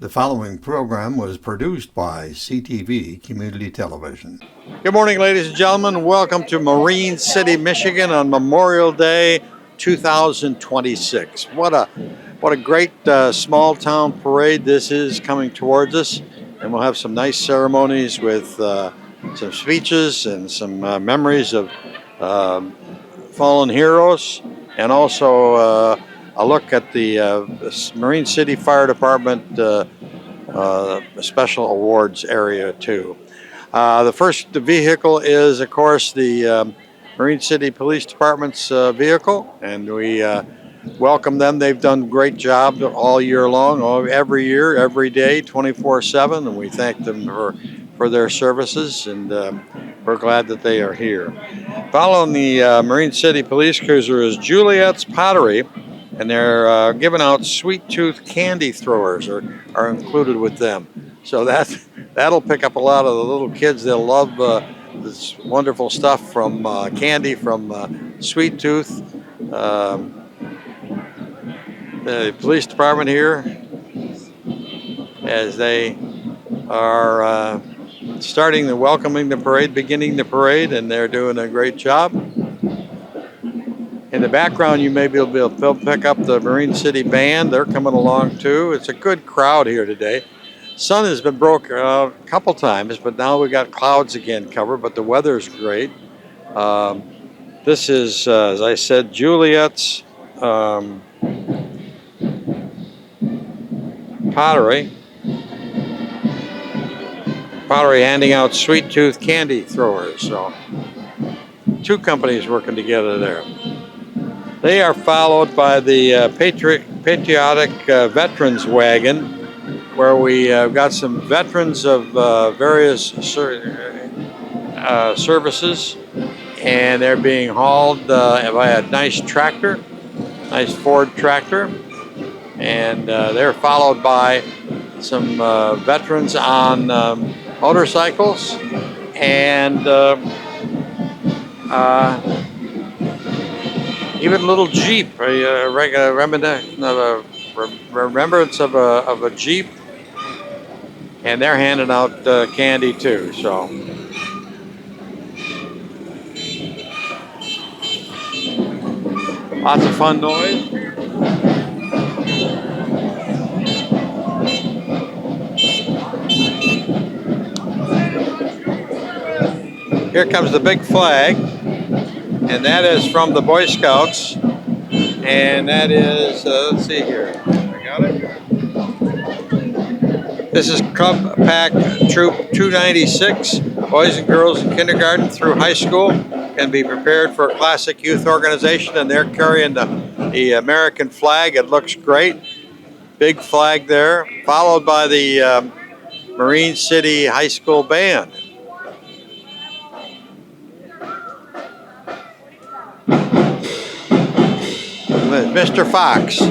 The following program was produced by CTV Community Television. Good morning, ladies and gentlemen. Welcome to Marine City, Michigan on Memorial Day 2026. What a great small town parade this is coming towards us. And we'll have some nice ceremonies with some speeches and some memories of fallen heroes, and also a look at the Marine City Fire Department special awards area too. The first vehicle is, of course, the Marine City Police Department's vehicle, and we welcome them. They've done a great job all year long, every year, every day, 24/7, and we thank them for their services, and we're glad that they are here. Following the Marine City Police Cruiser is Juliet's Pottery, and they're giving out sweet tooth candy throwers are included with them. So that'll pick up a lot of the little kids. They'll love this wonderful stuff from candy from Sweet Tooth. The police department here, as they are starting welcoming the parade, beginning the parade, and they're doing a great job. In the background, you may be able to pick up the Marine City Band. They're coming along too. It's a good crowd here today. Sun has been broken out a couple times, but now we got clouds again covered, but the weather's great. This is, as I said, Juliet's Pottery handing out sweet tooth candy throwers. So two companies working together there. They are followed by the patriotic veterans wagon, where we got some veterans of various services, and they're being hauled by a nice tractor, nice Ford tractor, and they're followed by some veterans on motorcycles, and even a little Jeep, a remembrance of a Jeep, and they're handing out candy too. So lots of fun noise. Here comes the big flag, and that is from the Boy Scouts, and that is, let's see here, I got it. This is Club Pack Troop 296. Boys and girls in kindergarten through high school can be prepared for a classic youth organization, and they're carrying the American flag. It looks great. Big flag there, followed by the Marine City High School Band. Mr. Fox.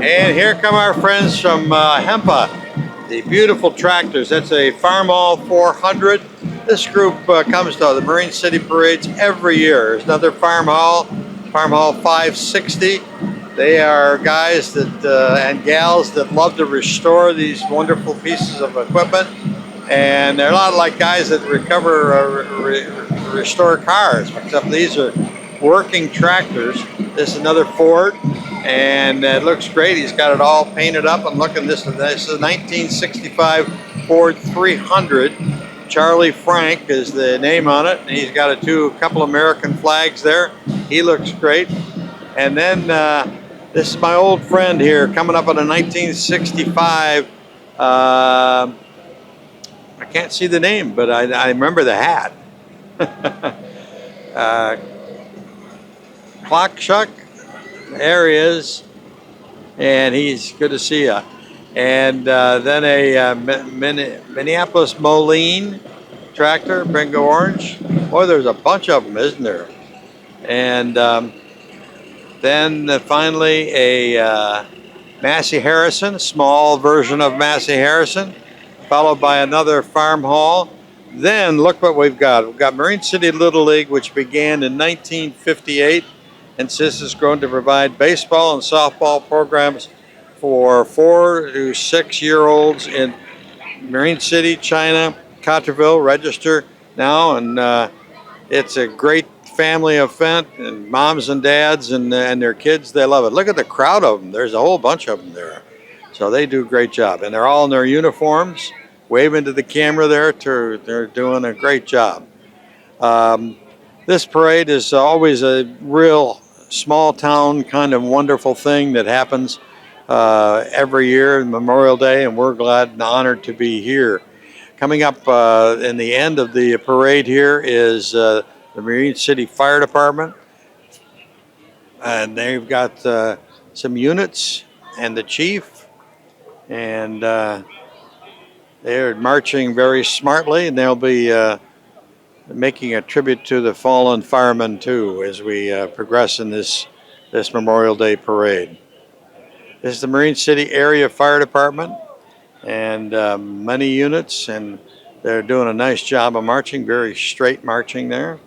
And here come our friends from Hempa, the beautiful tractors. That's a Farmall 400. This group comes to the Marine City parades every year. There's another Farmall 560. They are guys that and gals that love to restore these wonderful pieces of equipment. And they're a lot like guys that restore cars, except these are working tractors. This is another Ford, and it looks great. He's got it all painted up. I'm looking, this is a 1965 Ford 300. Charlie Frank is the name on it, and he's got a couple American flags there. He looks great. And then this is my old friend here, coming up on a 1965. I can't see the name, but I remember the hat. uh, Clock Chuck, there he is, and he's good to see you. And then a Minneapolis Moline tractor, Bingo Orange. Boy, there's a bunch of them, isn't there? And then finally a Massey Harrison, small version of Massey Harrison, followed by another farm hall. Then look what we've got. We've got Marine City Little League, which began in 1958, and since has grown to provide baseball and softball programs for 4 to 6 year olds in Marine City, China, Cotterville. Register now, and it's a great family event, and moms and dads and their kids, they love it. Look at the crowd of them. There's a whole bunch of them there. So they do a great job, and they're all in their uniforms, waving to the camera there. They're doing a great job. This parade is always a real small town kind of wonderful thing that happens every year, Memorial Day, and we're glad and honored to be here. Coming up in the end of the parade here is the Marine City Fire Department, and they've got some units and the chief, and they're marching very smartly, and they'll be making a tribute to the fallen firemen too as we progress in this Memorial Day parade. This is the Marine City Area Fire Department, and many units, and they're doing a nice job of marching, very straight marching there.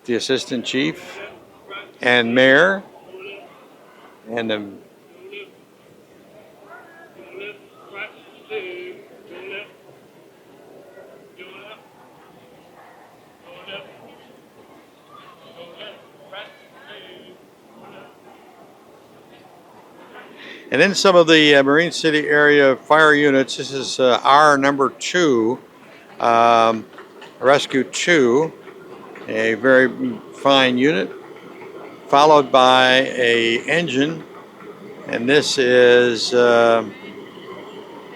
The assistant chief and mayor and the and then some of the Marine City area fire units. This is our number 2, Rescue 2, a very fine unit, followed by a engine, and this is trying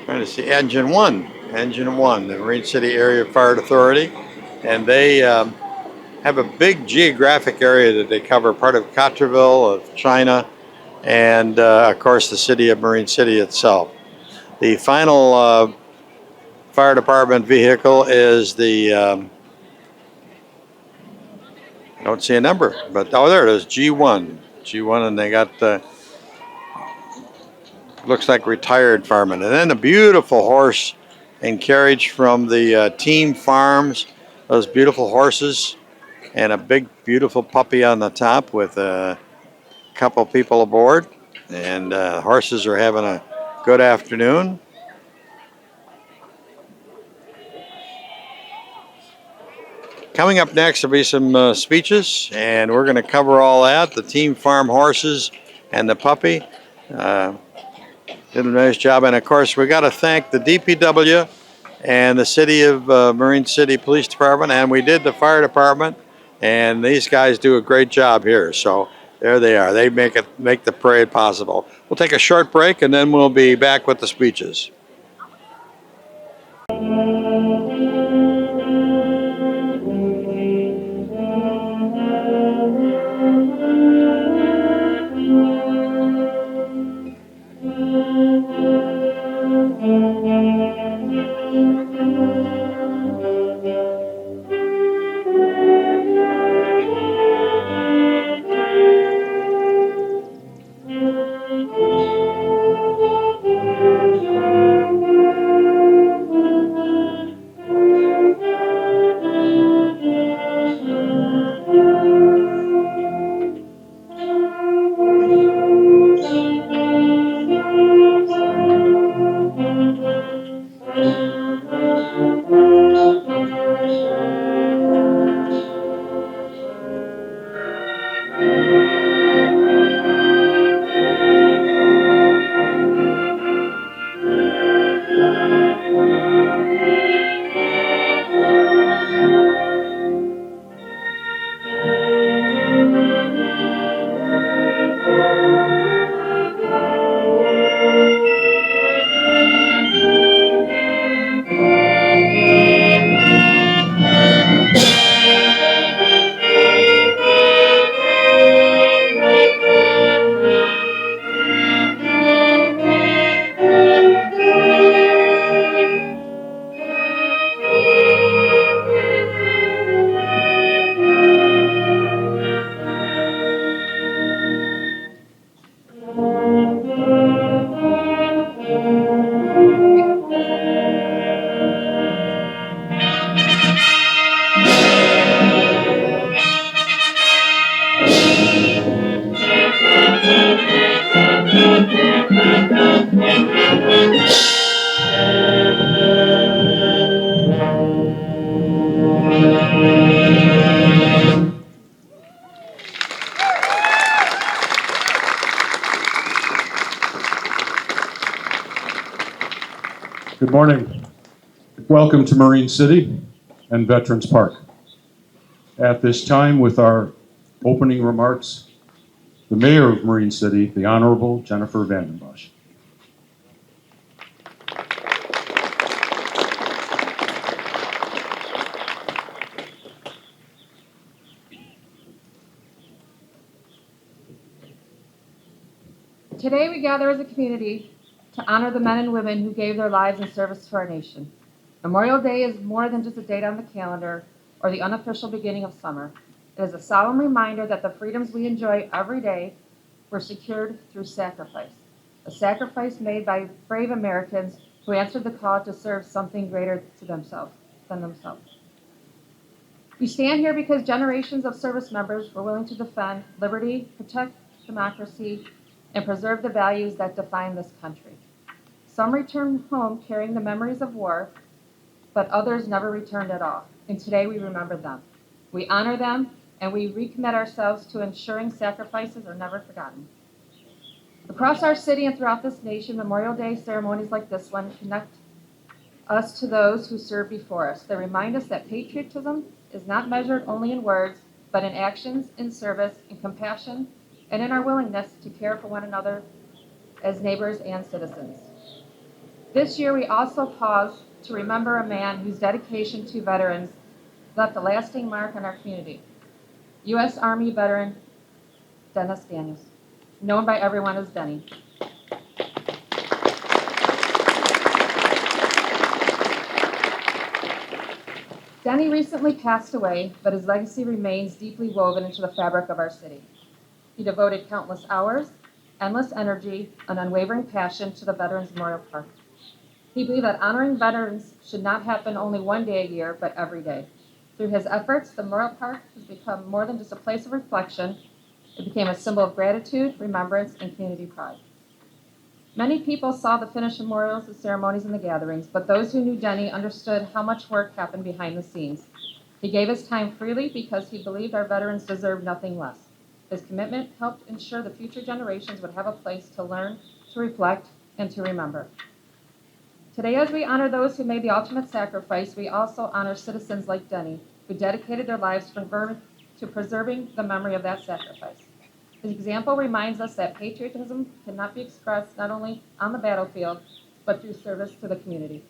to see Engine 1, the Marine City Area Fire Authority, and they have a big geographic area that they cover, part of Cotterville, of China, and of course the city of Marine City itself. The final fire department vehicle is the I don't see a number, but oh, there it is, G1, and they got looks like retired firemen, and then a beautiful horse and carriage from the team farms, those beautiful horses, and a big beautiful puppy on the top with a couple people aboard, and horses are having a good afternoon. Coming up next will be some speeches, and we're going to cover all that, the team farm horses and the puppy. Did a nice job, and of course we got to thank the DPW and the City of Marine City Police Department, and we did the fire department, and these guys do a great job here. So there they are. They make the parade possible. We'll take a short break, and then we'll be back with the speeches. morning. Welcome to Marine City and Veterans Park. At this time, with our opening remarks, the Mayor of Marine City, the Honorable Jennifer Vandenbosch. Today we gather as a community to honor the men and women who gave their lives in service to our nation. Memorial Day is more than just a date on the calendar or the unofficial beginning of summer. It is a solemn reminder that the freedoms we enjoy every day were secured through sacrifice, a sacrifice made by brave Americans who answered the call to serve something greater than themselves. We stand here because generations of service members were willing to defend liberty, protect democracy, and preserve the values that define this country. Some returned home carrying the memories of war, but others never returned at all. And today we remember them. We honor them, and we recommit ourselves to ensuring sacrifices are never forgotten. Across our city and throughout this nation, Memorial Day ceremonies like this one connect us to those who served before us. They remind us that patriotism is not measured only in words, but in actions, in service, in compassion, and in our willingness to care for one another as neighbors and citizens. This year, we also pause to remember a man whose dedication to veterans left a lasting mark on our community. U.S. Army veteran Dennis Daniels, known by everyone as Denny. Denny recently passed away, but his legacy remains deeply woven into the fabric of our city. He devoted countless hours, endless energy, and unwavering passion to the Veterans Memorial Park. He believed that honoring veterans should not happen only one day a year, but every day. Through his efforts, the Memorial Park has become more than just a place of reflection. It became a symbol of gratitude, remembrance, and community pride. Many people saw the finished memorials, the ceremonies, and the gatherings, but those who knew Denny understood how much work happened behind the scenes. He gave his time freely because he believed our veterans deserved nothing less. His commitment helped ensure the future generations would have a place to learn, to reflect, and to remember. Today, as we honor those who made the ultimate sacrifice, we also honor citizens like Denny, who dedicated their lives to preserving the memory of that sacrifice. His example reminds us that patriotism cannot be expressed not only on the battlefield, but through service to the community.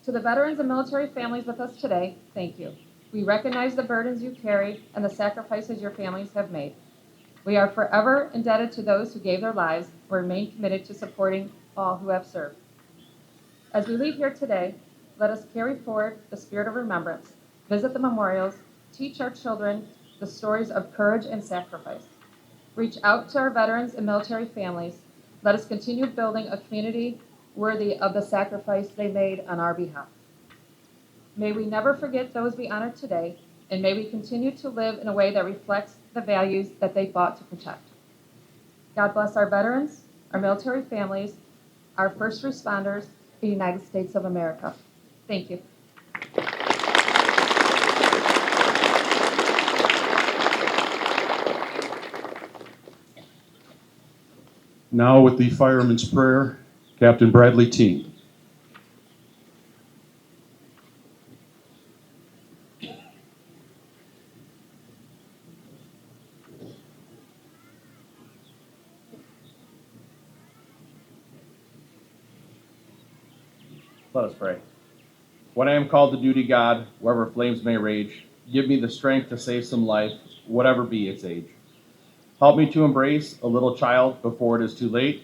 To the veterans and military families with us today, thank you. We recognize the burdens you carry and the sacrifices your families have made. We are forever indebted to those who gave their lives and remain committed to supporting all who have served. As we leave here today, let us carry forward the spirit of remembrance, visit the memorials, teach our children the stories of courage and sacrifice. Reach out to our veterans and military families. Let us continue building a community worthy of the sacrifice they made on our behalf. May we never forget those we honor today, and may we continue to live in a way that reflects the values that they fought to protect. God bless our veterans, our military families, our first responders, the United States of America. Thank you. Now with the Fireman's Prayer, Captain Bradley Teen. Let us pray. When I am called to duty, God, wherever flames may rage, give me the strength to save some life, whatever be its age. Help me to embrace a little child before it is too late,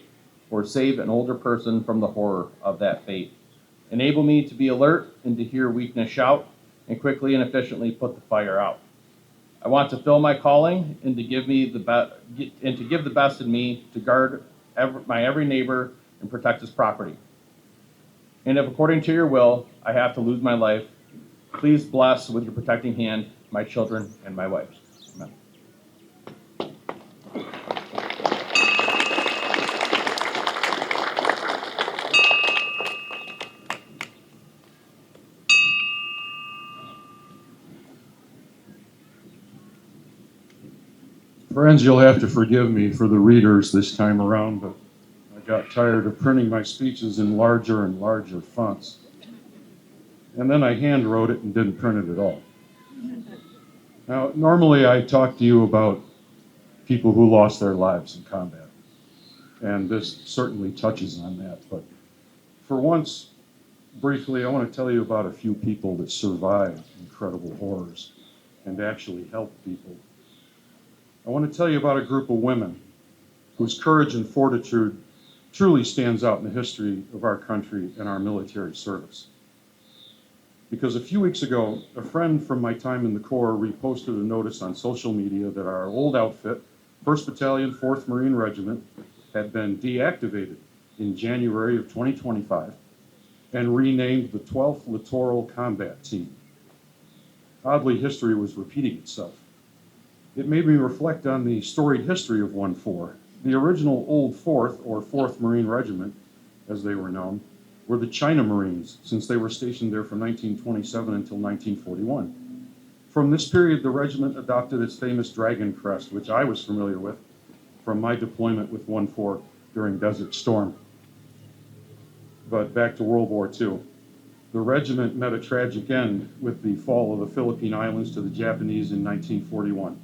or save an older person from the horror of that fate. Enable me to be alert and to hear weakness shout, and quickly and efficiently put the fire out. I want to fill my calling and to give the best in me to guard my every neighbor and protect his property. And if according to your will, I have to lose my life, please bless with your protecting hand my children and my wife. Amen. Friends, you'll have to forgive me for the readers this time around, but I got tired of printing my speeches in larger and larger fonts. And then I hand wrote it and didn't print it at all. Now, normally I talk to you about people who lost their lives in combat, and this certainly touches on that. But for once, briefly, I want to tell you about a few people that survived incredible horrors and actually helped people. I want to tell you about a group of women whose courage and fortitude truly stands out in the history of our country and our military service. Because a few weeks ago, a friend from my time in the Corps reposted a notice on social media that our old outfit, 1st Battalion, 4th Marine Regiment, had been deactivated in January of 2025 and renamed the 12th Littoral Combat Team. Oddly, history was repeating itself. It made me reflect on the storied history of 1-4. The original Old 4th, or 4th Marine Regiment, as they were known, were the China Marines, since they were stationed there from 1927 until 1941. From this period, the regiment adopted its famous dragon crest, which I was familiar with from my deployment with 1-4 during Desert Storm. But back to World War II. The regiment met a tragic end with the fall of the Philippine Islands to the Japanese in 1941.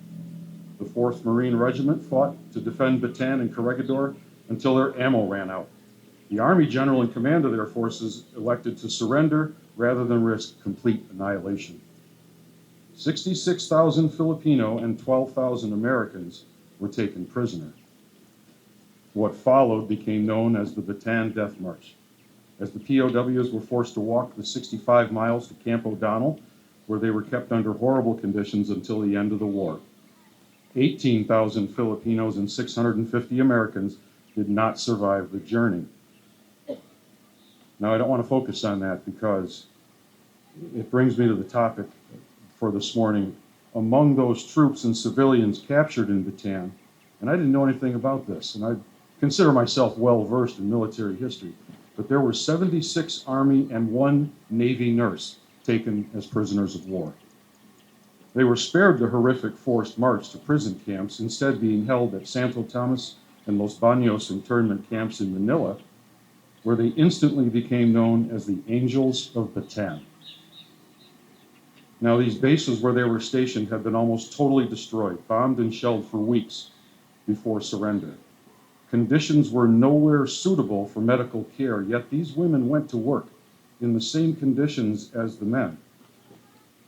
The 4th Marine Regiment fought to defend Bataan and Corregidor until their ammo ran out. The Army general in command of their forces elected to surrender rather than risk complete annihilation. 66,000 Filipino and 12,000 Americans were taken prisoner. What followed became known as the Bataan Death March, as the POWs were forced to walk the 65 miles to Camp O'Donnell, where they were kept under horrible conditions until the end of the war. 18,000 Filipinos and 650 Americans did not survive the journey. Now, I don't want to focus on that because it brings me to the topic for this morning. Among those troops and civilians captured in Bataan, and I didn't know anything about this, and I consider myself well versed in military history, but there were 76 Army and 1 Navy nurse taken as prisoners of war. They were spared the horrific forced march to prison camps, instead being held at Santo Tomas and Los Baños internment camps in Manila, where they instantly became known as the Angels of Bataan. Now, these bases where they were stationed had been almost totally destroyed, bombed and shelled for weeks before surrender. Conditions were nowhere suitable for medical care, yet these women went to work in the same conditions as the men.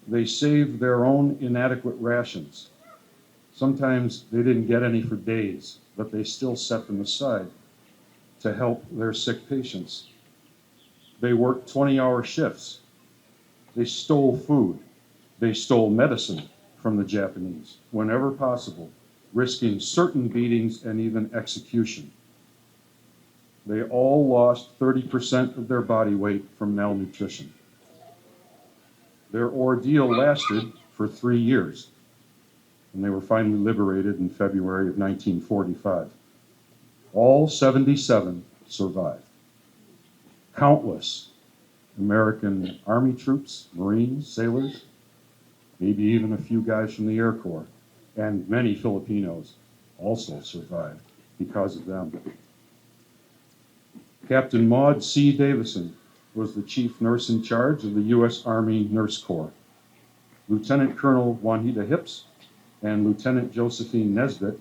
They saved their own inadequate rations. Sometimes they didn't get any for days, but they still set them aside to help their sick patients. They worked 20-hour shifts. They stole food. They stole medicine from the Japanese whenever possible, risking certain beatings and even execution. They all lost 30% of their body weight from malnutrition. Their ordeal lasted for 3 years, and they were finally liberated in February of 1945. All 77 survived. Countless American Army troops, Marines, sailors, maybe even a few guys from the Air Corps, and many Filipinos also survived because of them. Captain Maud C. Davison was the chief nurse in charge of the U.S. Army Nurse Corps. Lieutenant Colonel Juanita Hips and Lieutenant Josephine Nesbitt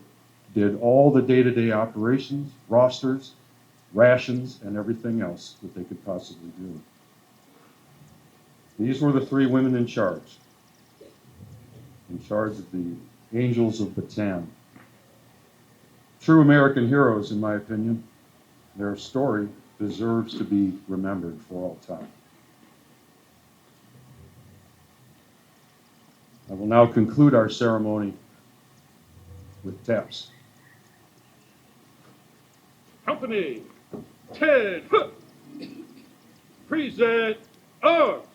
did all the day-to-day operations, rosters, rations, and everything else that they could possibly do. These were the 3 women in charge of the Angels of Bataan. True American heroes, in my opinion. Their story deserves to be remembered for all time. I will now conclude our ceremony with taps. Company 10, present arms.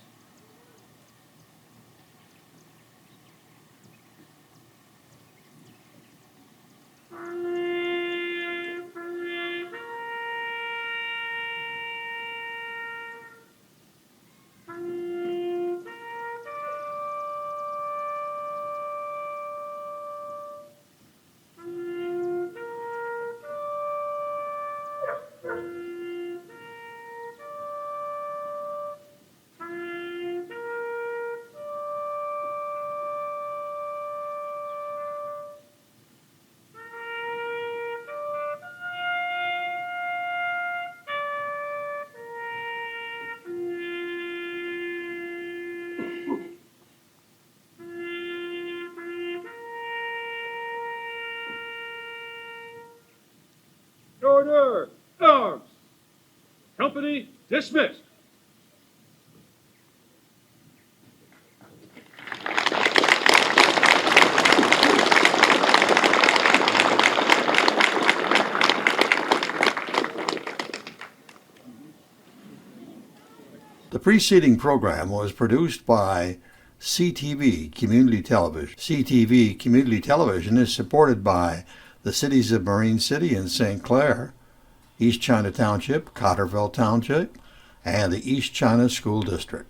Company dismissed. The preceding program was produced by CTV Community Television. CTV Community Television is supported by the cities of Marine City and St. Clair, East China Township, Cotterville Township, and the East China School District.